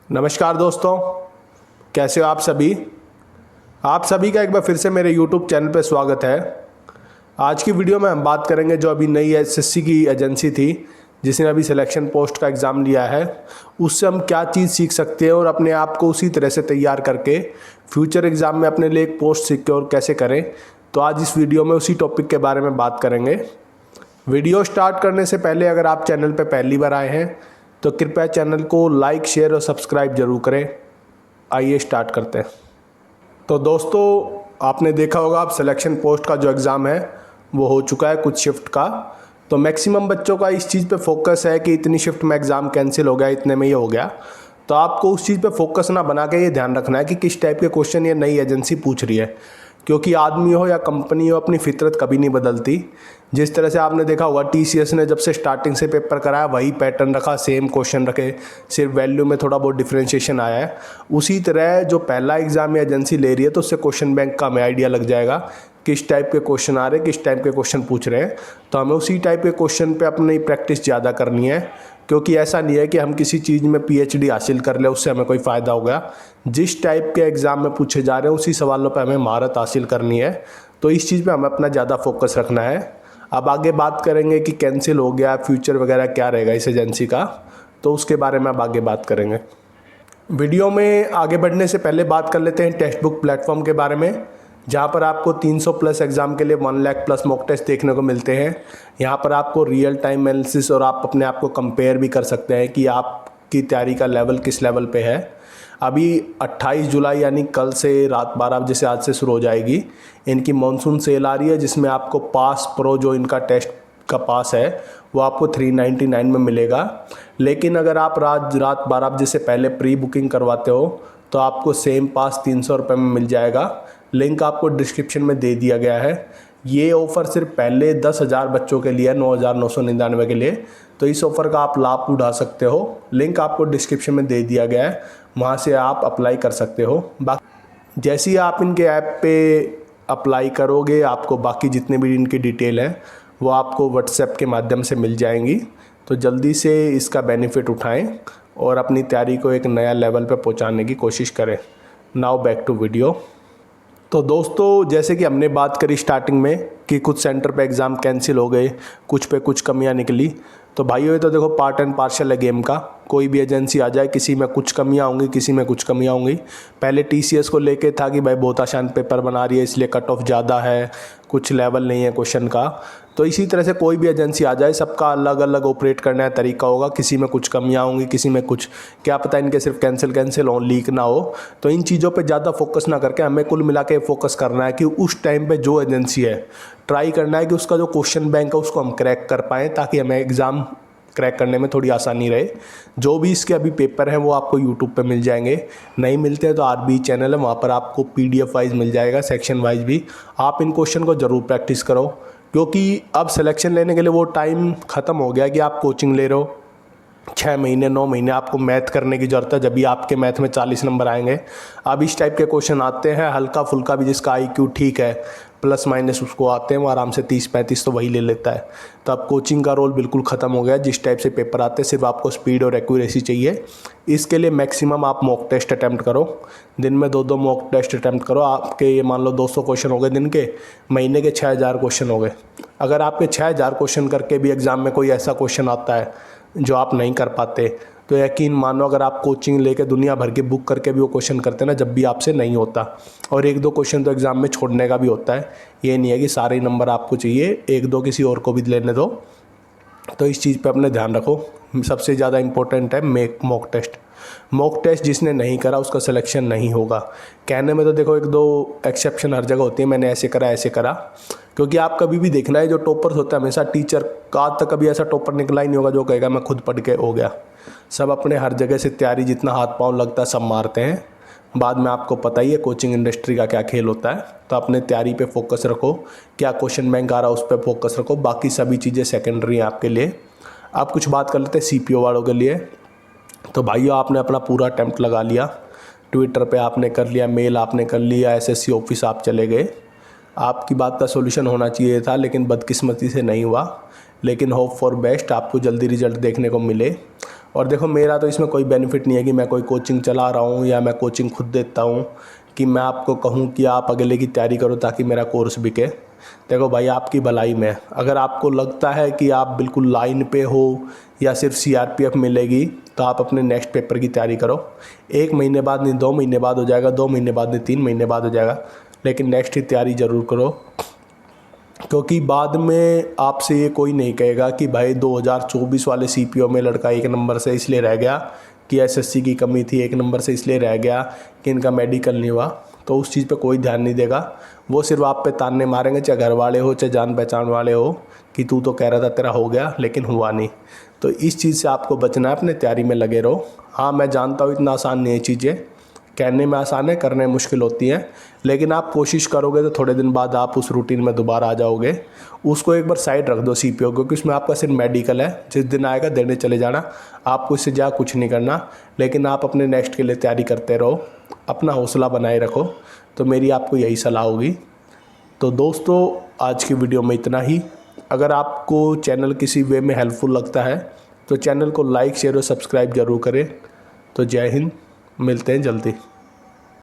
नमस्कार दोस्तों, कैसे हो आप सभी। आप सभी का एक बार फिर से मेरे YouTube चैनल पर स्वागत है। आज की वीडियो में हम बात करेंगे जो अभी नई एसएससी की एजेंसी थी जिसने अभी सिलेक्शन पोस्ट का एग्ज़ाम लिया है, उससे हम क्या चीज़ सीख सकते हैं और अपने आप को उसी तरह से तैयार करके फ्यूचर एग्ज़ाम में अपने लिए एक पोस्ट सिक्योर कैसे करें। तो आज इस वीडियो में उसी टॉपिक के बारे में बात करेंगे। वीडियो स्टार्ट करने से पहले अगर आप चैनल पर पहली बार आए हैं तो कृपया चैनल को लाइक, शेयर और सब्सक्राइब जरूर करें। आइए स्टार्ट करते हैं। तो दोस्तों, आपने देखा होगा अब सिलेक्शन पोस्ट का जो एग्ज़ाम है वो हो चुका है कुछ शिफ्ट का। तो मैक्सिमम बच्चों का इस चीज़ पे फोकस है कि इतनी शिफ्ट में एग्ज़ाम कैंसिल हो गया, इतने में ये हो गया। तो आपको उस चीज़ पे फोकस ना बना के ये ध्यान रखना है कि किस टाइप के क्वेश्चन ये नई एजेंसी पूछ रही है, क्योंकि आदमी हो या कंपनी हो अपनी फितरत कभी नहीं बदलती। जिस तरह से आपने देखा होगा टीसीएस ने जब से स्टार्टिंग से पेपर कराया वही पैटर्न रखा, सेम क्वेश्चन रखे, सिर्फ वैल्यू में थोड़ा बहुत डिफरेंशिएशन आया है। उसी तरह जो पहला एग्ज़ाम एजेंसी ले रही है तो उससे क्वेश्चन बैंक का हमें आइडिया लग जाएगा किस टाइप के क्वेश्चन आ रहे हैं, किस टाइप के क्वेश्चन पूछ रहे हैं। तो हमें उसी टाइप के क्वेश्चन पे अपनी प्रैक्टिस ज़्यादा करनी है, क्योंकि ऐसा नहीं है कि हम किसी चीज़ में पीएचडी हासिल कर ले उससे हमें कोई फ़ायदा होगा। जिस टाइप के एग्ज़ाम में पूछे जा रहे हैं उसी सवालों पे हमें महारत हासिल करनी है। तो इस चीज़ पे हमें अपना ज़्यादा फोकस रखना है। अब आगे बात करेंगे कि कैंसिल हो गया, फ्यूचर वगैरह क्या रहेगा इस एजेंसी का, तो उसके बारे में अब आगे बात करेंगे। वीडियो में आगे बढ़ने से पहले बात कर लेते हैं टेक्स्ट बुक प्लेटफॉर्म के बारे में, जहाँ पर आपको 300 प्लस एग्ज़ाम के लिए 1 लाख प्लस मॉक टेस्ट देखने को मिलते हैं। यहाँ पर आपको रियल टाइम एनालिसिस और आप अपने आप को कंपेयर भी कर सकते हैं कि आपकी तैयारी का लेवल किस लेवल पे है। अभी 28 जुलाई यानी कल से रात 12 बजे से आज से शुरू हो जाएगी इनकी मॉनसून सेल आ रही है, जिसमें आपको पास प्रो जो इनका टेस्ट का पास है वो आपको 399 में मिलेगा। लेकिन अगर आप रात 12 बजे से पहले प्री बुकिंग करवाते हो तो आपको सेम पास 300 रुपये में मिल जाएगा। लिंक आपको डिस्क्रिप्शन में दे दिया गया है। ये ऑफ़र सिर्फ पहले 10,000 बच्चों के लिए है, 9,999 के लिए। तो इस ऑफ़र का आप लाभ उठा सकते हो। लिंक आपको डिस्क्रिप्शन में दे दिया गया है, वहाँ से आप अप्लाई कर सकते हो। बाकी जैसे ही आप इनके ऐप पे अप्लाई करोगे आपको बाकी जितने भी इनकी डिटेल हैं वो आपको व्हाट्सएप के माध्यम से मिल जाएंगी। तो जल्दी से इसका बेनिफिट उठाएं और अपनी तैयारी को एक नया लेवल पे पहुंचाने की कोशिश करें। Now back to video. तो दोस्तों, जैसे कि हमने बात करी स्टार्टिंग में कि कुछ सेंटर पे एग्ज़ाम कैंसिल हो गए, कुछ पे कुछ कमियां निकली। तो भाइयों ये तो देखो पार्ट एंड पार्शल है गेम का। कोई भी एजेंसी आ जाए किसी में कुछ कमियां होंगी, किसी में कुछ कमियां होंगी। पहले टीसीएस को लेके था कि भाई बहुत आसान पेपर बना रही है इसलिए कट ऑफ ज़्यादा है, कुछ लेवल नहीं है क्वेश्चन का। तो इसी तरह से कोई भी एजेंसी आ जाए सबका अलग अलग ऑपरेट करने का तरीका होगा। किसी में कुछ कमियां होंगी, किसी में कुछ, क्या पता इनके सिर्फ कैंसिल हो, लीक ना हो। तो इन चीज़ों पे ज़्यादा फोकस ना करके हमें कुल मिला के फोकस करना है कि उस टाइम पे जो एजेंसी है ट्राई करना है कि उसका जो क्वेश्चन बैंक है उसको हम क्रैक कर पाएँ, ताकि हमें एग्ज़ाम क्रैक करने में थोड़ी आसानी रहे। जो भी इसके अभी पेपर हैं वो आपको यूट्यूब पे मिल जाएंगे, नहीं मिलते हैं तो आरबी चैनल है, वहाँ पर आपको पीडीएफ वाइज मिल जाएगा, सेक्शन वाइज भी। आप इन क्वेश्चन को ज़रूर प्रैक्टिस करो, क्योंकि अब सिलेक्शन लेने के लिए वो टाइम ख़त्म हो गया कि आप कोचिंग ले रहे हो 6 महीने 9 महीने आपको मैथ करने की ज़रूरत है, जब भी आपके मैथ में 40 नंबर आएंगे। अब इस टाइप के क्वेश्चन आते हैं, हल्का फुल्का भी जिसका आईक्यू ठीक है प्लस माइनस उसको आते हैं वो आराम से 30-35 तो वही ले लेता है। तो अब कोचिंग का रोल बिल्कुल ख़त्म हो गया। जिस टाइप से पेपर आते हैं सिर्फ आपको स्पीड और एक्यूरेसी चाहिए। इसके लिए मैक्सिमम आप मॉक टेस्ट अटैम्प्ट करो, दिन में 2-2 मॉक टेस्ट अटैम्प्ट करो। आपके ये मान लो 200 क्वेश्चन हो गए दिन के, महीने के 6,000 क्वेश्चन हो गए। अगर आपके 6,000 क्वेश्चन करके भी एग्ज़ाम में कोई ऐसा क्वेश्चन आता है जो आप नहीं कर पाते तो यकीन मानो अगर आप कोचिंग लेके दुनिया भर के बुक करके भी वो क्वेश्चन करते हैं ना, जब भी आपसे नहीं होता। और 1-2 क्वेश्चन तो एग्ज़ाम में छोड़ने का भी होता है। ये नहीं है कि सारे नंबर आपको चाहिए, 1-2 किसी और को भी लेने दो। तो इस चीज़ पे अपने ध्यान रखो। सबसे ज़्यादा इंपॉर्टेंट है मॉक टेस्ट। मॉक टेस्ट जिसने नहीं करा उसका सिलेक्शन नहीं होगा। कहने में तो देखो 1-2 एक्सेप्शन हर जगह होती है, मैंने ऐसे करा, क्योंकि आप कभी भी देखना है जो टॉपर्स होता है हमेशा टीचर का, आज तक कभी ऐसा टॉपर निकला ही नहीं होगा जो कहेगा मैं खुद पढ़ के हो गया। सब अपने हर जगह से तैयारी जितना हाथ पाँव लगता है सब मारते हैं। बाद में आपको पता ही है कोचिंग इंडस्ट्री का क्या खेल होता है। तो अपने तैयारी पे फोकस रखो, क्या क्वेश्चन बैंक आ रहा है उस पर फोकस रखो, बाकी सभी चीज़ें सेकेंडरी हैं आपके लिए। आप कुछ बात कर लेते हैं सीपीओ वालों के लिए। तो भाइयों आपने अपना पूरा अटेम्प्ट लगा लिया, ट्विटर पे आपने कर लिया, मेल आपने कर लिया, एसएससी ऑफिस आप चले गए। आपकी बात का सॉल्यूशन होना चाहिए था लेकिन बदकिस्मती से नहीं हुआ। लेकिन होप फॉर बेस्ट, आपको जल्दी रिजल्ट देखने को मिले। और देखो मेरा तो इसमें कोई बेनिफिट नहीं है कि मैं कोई कोचिंग चला रहा हूँ या मैं कोचिंग खुद देता हूँ कि मैं आपको कहूँ कि आप अगले की तैयारी करो ताकि मेरा कोर्स बिके। देखो भाई आपकी भलाई में, अगर आपको लगता है कि आप बिल्कुल लाइन पे हो या सिर्फ सीआरपीएफ मिलेगी तो आप अपने नेक्स्ट पेपर की तैयारी करो। 1 महीने बाद नहीं 2 महीने बाद हो जाएगा, 2 महीने बाद नहीं 3 महीने बाद हो जाएगा, लेकिन नेक्स्ट की तैयारी ज़रूर करो। क्योंकि बाद में आपसे ये कोई नहीं कहेगा कि भाई 2024 वाले सीपीओ में लड़का 1 नंबर से इसलिए रह गया कि एसएससी की कमी थी, 1 नंबर से इसलिए रह गया कि इनका मेडिकल नहीं हुआ। तो उस चीज़ पे कोई ध्यान नहीं देगा, वो सिर्फ आप पे ताने मारेंगे, चाहे घर वाले हो चाहे जान पहचान वाले हो, कि तू तो कह रहा था तेरा हो गया लेकिन हुआ नहीं। तो इस चीज़ से आपको बचना है, अपने तैयारी में लगे रहो। हाँ मैं जानता हूँ इतना आसान नहीं है चीज़ें, कहने में आसान है करने में मुश्किल होती हैं, लेकिन आप कोशिश करोगे तो थोड़े दिन बाद आप उस रूटीन में दोबारा आ जाओगे। उसको एक बार साइड रख दो सीपीओ, क्योंकि उसमें आपका सिर्फ मेडिकल है, जिस दिन आएगा देने चले जाना, आपको इससे ज़्यादा कुछ नहीं करना। लेकिन आप अपने नेक्स्ट के लिए तैयारी करते रहो, अपना हौसला बनाए रखो, तो मेरी आपको यही सलाह होगी। तो दोस्तों आज की वीडियो में इतना ही। अगर आपको चैनल किसी वे में हेल्पफुल लगता है तो चैनल को लाइक शेयर और सब्सक्राइब ज़रूर करें। तो जय हिंद, मिलते हैं जल्दी।